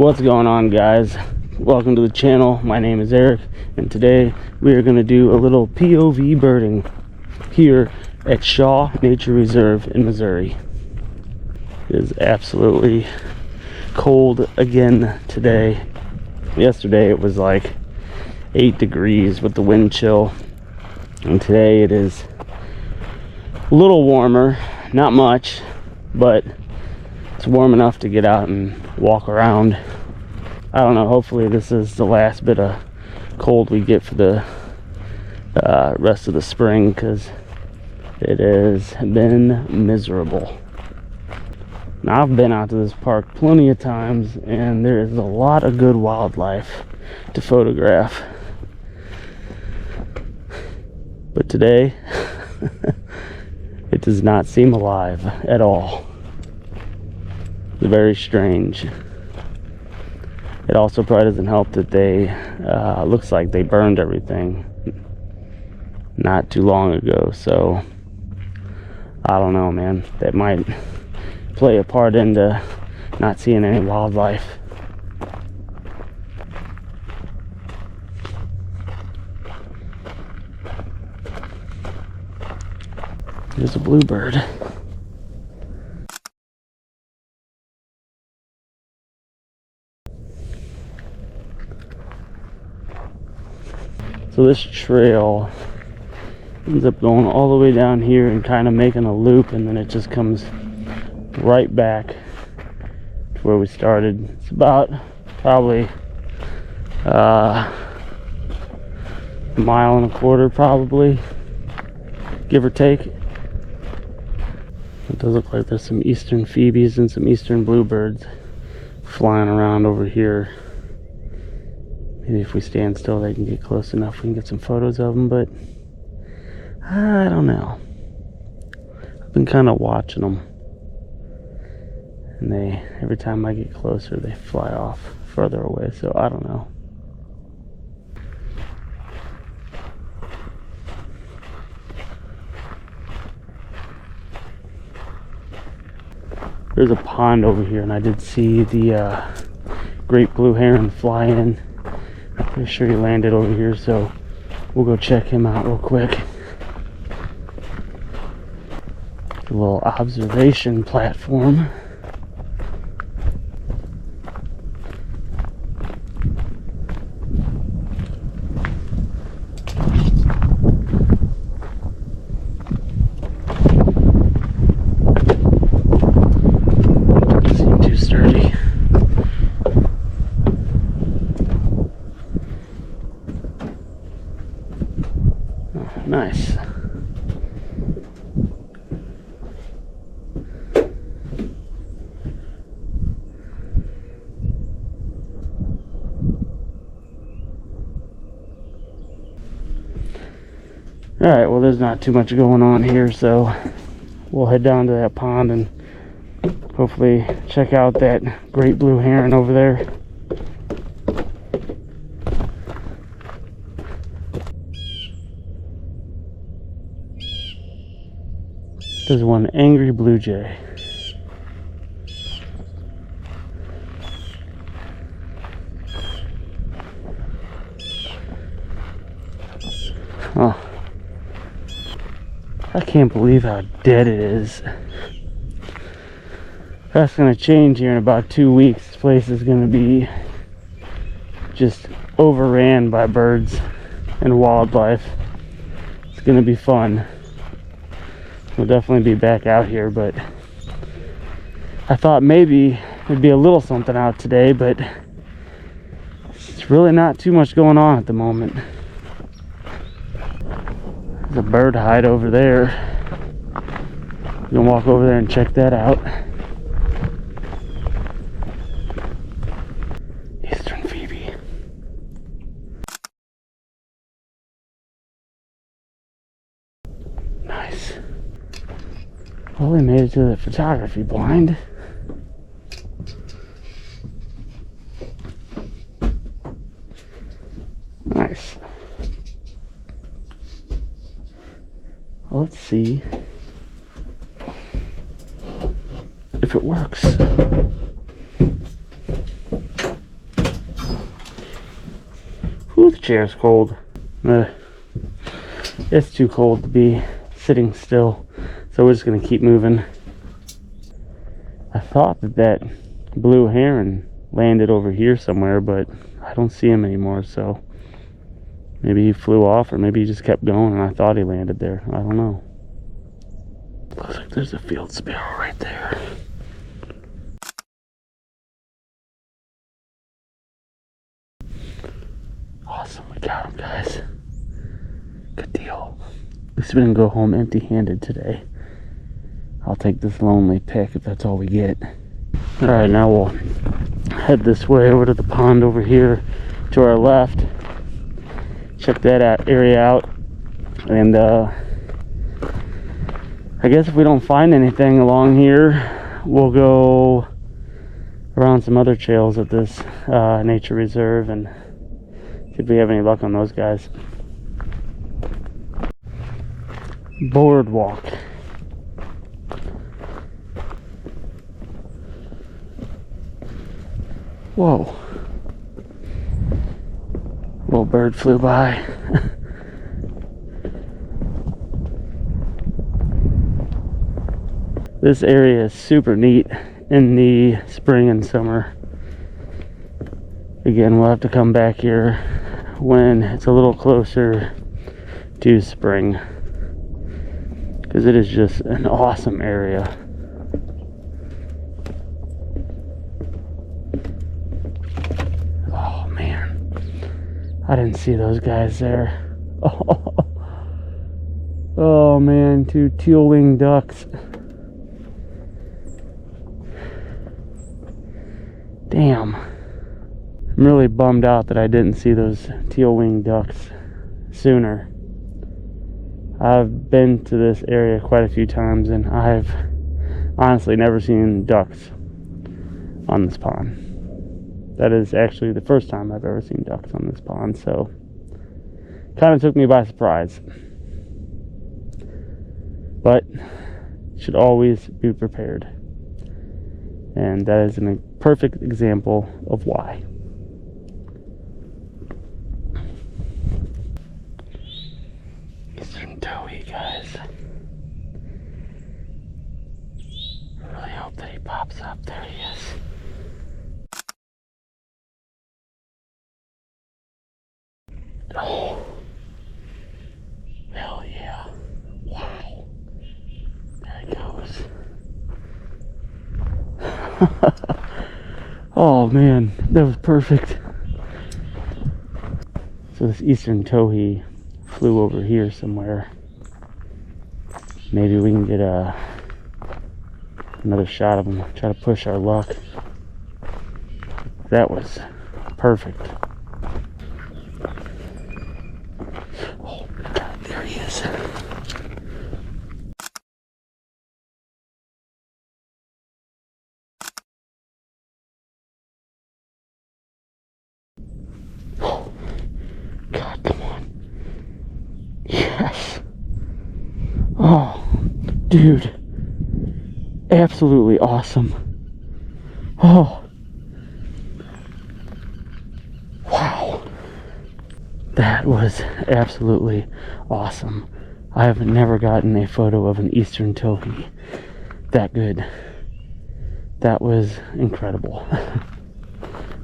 What's going on, guys? Welcome to the channel. My name is Eric, and today we are going to do a little POV birding here at Shaw Nature Reserve in Missouri. It is absolutely cold again today. Yesterday it was like 8 degrees with the wind chill, and today it is a little warmer, not much, but it's warm enough to get out and walk around. I don't know, hopefully this is the last bit of cold we get for the rest of the spring, because it has been miserable. Now, I've been out to this park plenty of times, and there is a lot of good wildlife to photograph. But today, it does not seem alive at all. It's very strange. It also probably doesn't help that they looks like they burned everything not too long ago, so I don't know, man. That might play a part into not seeing any wildlife. There's a bluebird. So this trail ends up going all the way down here and kind of making a loop, and then it just comes right back to where we started. It's about probably a mile and a quarter, probably, give or take. It does look like there's some eastern phoebes and some eastern bluebirds flying around over here. Maybe if we stand still they can get close enough, we can get some photos of them, but I don't know. I've been kind of watching them, and every time I get closer they fly off further away, so I don't know. There's a pond over here, and I did see the great blue heron fly in. I'm pretty sure he landed over here, so we'll go check him out real quick. A little observation platform. Doesn't seem too sturdy. Nice. Alright, well, there's not too much going on here, so we'll head down to that pond and hopefully check out that great blue heron over there. There's one angry blue jay. Oh, I can't believe how dead it is. That's gonna change here in about 2 weeks. This place is gonna be just overran by birds and wildlife. It's gonna be fun. We'll definitely be back out here, but I thought maybe there'd be a little something out today, but it's really not too much going on at the moment. There's a bird hide over there. You can walk over there and check that out. Eastern phoebe. Nice. Well, we made it to the photography blind. Nice. Well, let's see if it works. Ooh, the chair's cold. It's too cold to be sitting still, so we're just gonna keep moving. I thought that blue heron landed over here somewhere, but I don't see him anymore, so maybe he flew off, or maybe he just kept going and I thought he landed there. I don't know. Looks like there's a field sparrow right there. Awesome, we got him, guys. Good deal. At least we didn't go home empty-handed today. I'll take this lonely pick if that's all we get. Alright, now we'll head this way over to the pond over here to our left. Check that area out. And I guess if we don't find anything along here, we'll go around some other trails at this nature reserve and see if we have any luck on those guys. Boardwalk. Whoa. Little bird flew by. This area is super neat in the spring and summer. Again, we'll have to come back here when it's a little closer to spring, because it is just an awesome area. Oh man, I didn't see those guys there. Oh man, two teal-winged ducks. Damn. I'm really bummed out that I didn't see those teal-winged ducks sooner. I've been to this area quite a few times and I've honestly never seen ducks on this pond. That is actually the first time I've ever seen ducks on this pond, so kind of took me by surprise. But should always be prepared. And that is a perfect example of why. Eastern Towhee, guys. I really hope that he pops up. There he is. Oh. Hell yeah. Wow. There he goes. Oh man, that was perfect. So this Eastern Towhee flew over here somewhere. Maybe we can get another shot of him. Try to push our luck. That was perfect. Oh God, there he is. God, come on. Yes. Oh, dude. Absolutely awesome. Oh. Wow. That was absolutely awesome. I have never gotten a photo of an Eastern Towhee that good. That was incredible.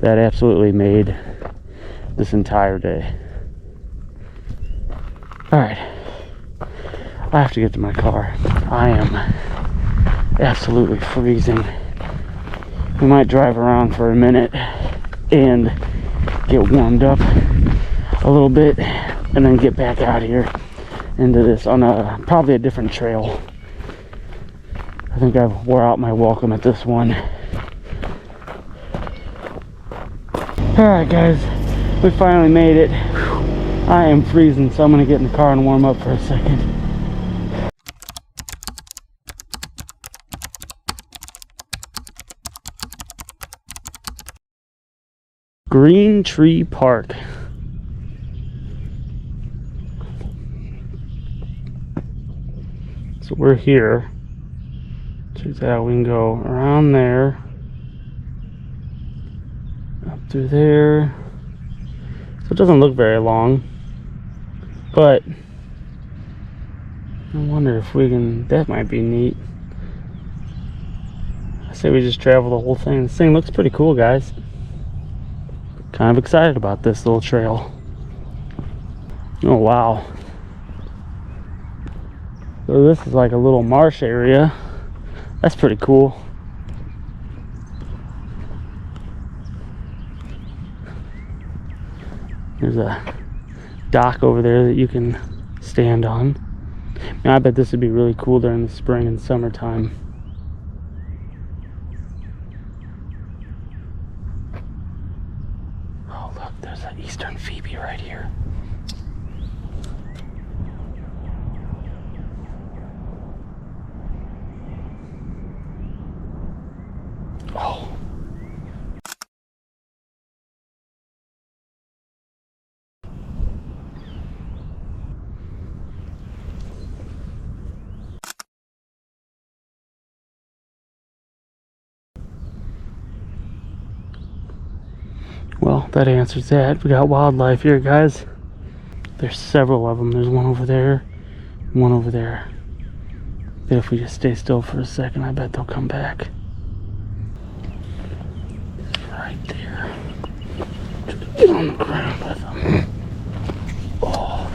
That absolutely made this entire day. Alright, I have to get to my car. I am absolutely freezing. We might drive around for a minute and get warmed up a little bit and then get back out here into this on probably a different trail. I think I've wore out my welcome at this one. Alright guys, we finally made it. I am freezing, so I'm going to get in the car and warm up for a second. Green Tree Park. So we're here. Check that out. We can go around there, up through there, So it doesn't look very long, but I wonder if we can, that might be neat. I say we just travel the whole thing. This thing looks pretty cool, guys. Kind of excited about this little trail. Oh wow. So this is like a little marsh area. That's pretty cool. There's a dock over there that you can stand on. Now, I bet this would be really cool during the spring and summertime. Oh look, there's an Eastern Towhee right here. Oh. Well, that answers that. We got wildlife here, guys. There's several of them. There's one over there, one over there. But if we just stay still for a second, I bet they'll come back. Right there. Just get on the ground with them. Oh.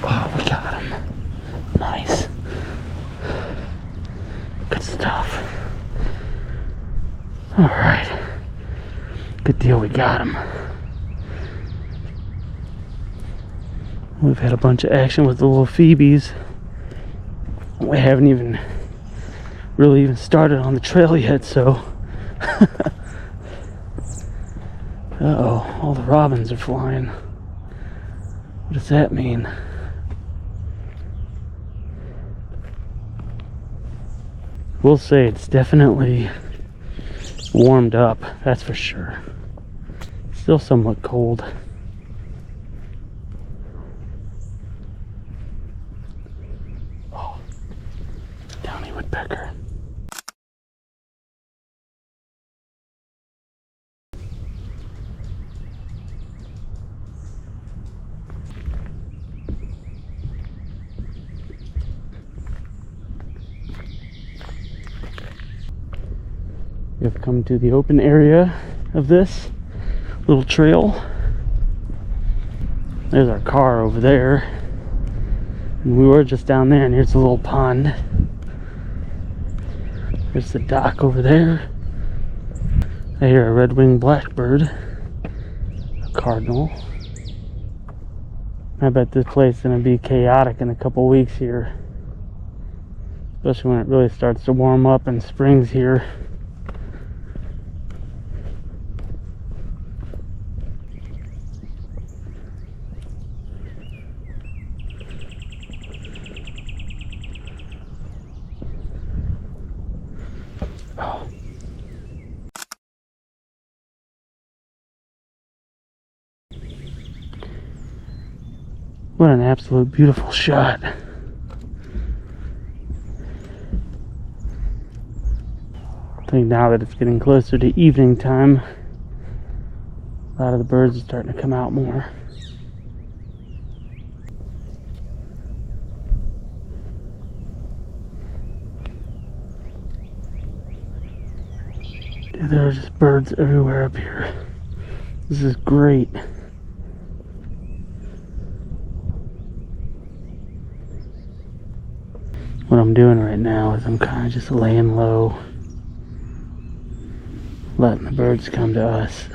Oh, we got him. Nice. Good stuff. Alright. Good deal, we got him. We've had a bunch of action with the little phoebes. We haven't even really even started on the trail yet, so uh-oh, all the robins are flying. What does that mean? We'll say it's definitely warmed up, that's for sure. Still somewhat cold. Oh, downy woodpecker. We have come to the open area of this little trail. There's our car over there. And we were just down there, and here's a little pond. There's the dock over there. I hear a red-winged blackbird, a cardinal. I bet this place is going to be chaotic in a couple weeks here. Especially when it really starts to warm up and spring's here. Oh. What an absolute beautiful shot. I think now that it's getting closer to evening time, a lot of the birds are starting to come out more. Dude, there are just birds everywhere up here. This is great. What I'm doing right now is I'm kind of just laying low, letting the birds come to us.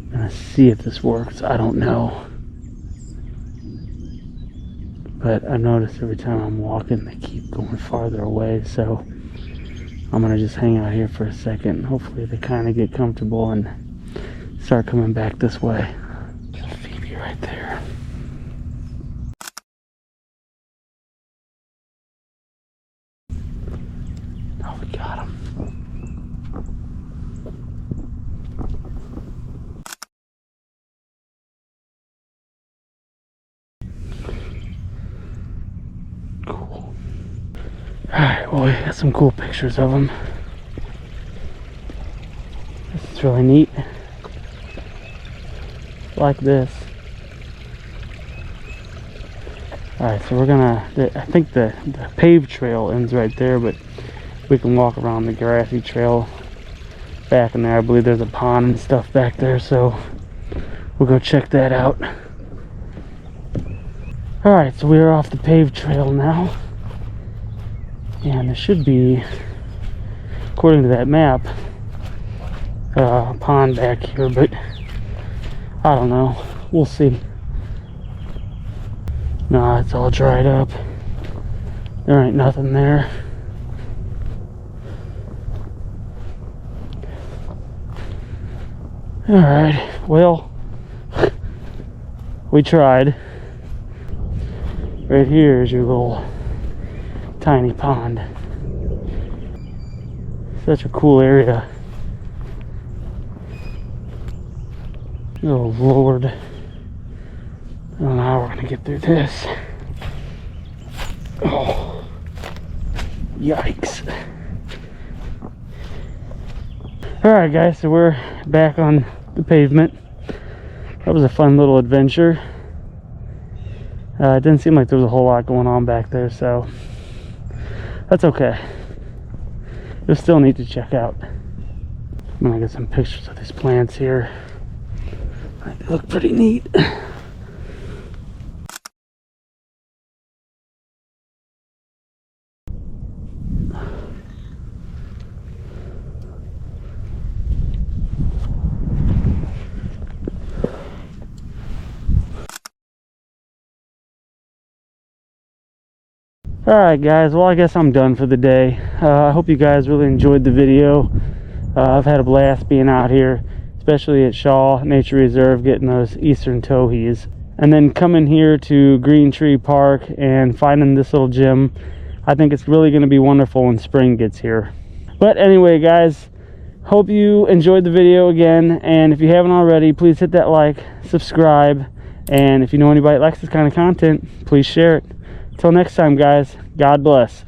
I'm gonna see if this works. I don't know. But I've noticed every time I'm walking, they keep going farther away, so I'm gonna just hang out here for a second. Hopefully they kind of get comfortable and start coming back this way. There's a phoebe right there. Oh, we got him. Alright, well, we got some cool pictures of them. This is really neat. Like this. Alright, so we're gonna, I think the paved trail ends right there, but we can walk around the grassy trail back in there. I believe there's a pond and stuff back there, so we'll go check that out. Alright, so we are off the paved trail now. And there should be, according to that map, a pond back here, but I don't know. We'll see. Nah, it's all dried up. There ain't nothing there. Alright, well, we tried. Right here is your little tiny pond. Such a cool area. Oh Lord. I don't know how we're gonna get through this. Oh, yikes. Alright guys, so we're back on the pavement. That was a fun little adventure. It didn't seem like there was a whole lot going on back there, so that's okay. It was still neat to check out. I'm gonna get some pictures of these plants here. They look pretty neat. Alright guys, well I guess I'm done for the day. I hope you guys really enjoyed the video. I've had a blast being out here, especially at Shaw Nature Reserve, getting those Eastern Towhees. And then coming here to Green Tree Park and finding this little gem. I think it's really going to be wonderful when spring gets here. But anyway guys, hope you enjoyed the video again. And if you haven't already, please hit that like, subscribe. And if you know anybody that likes this kind of content, please share it. Until next time, guys, God bless.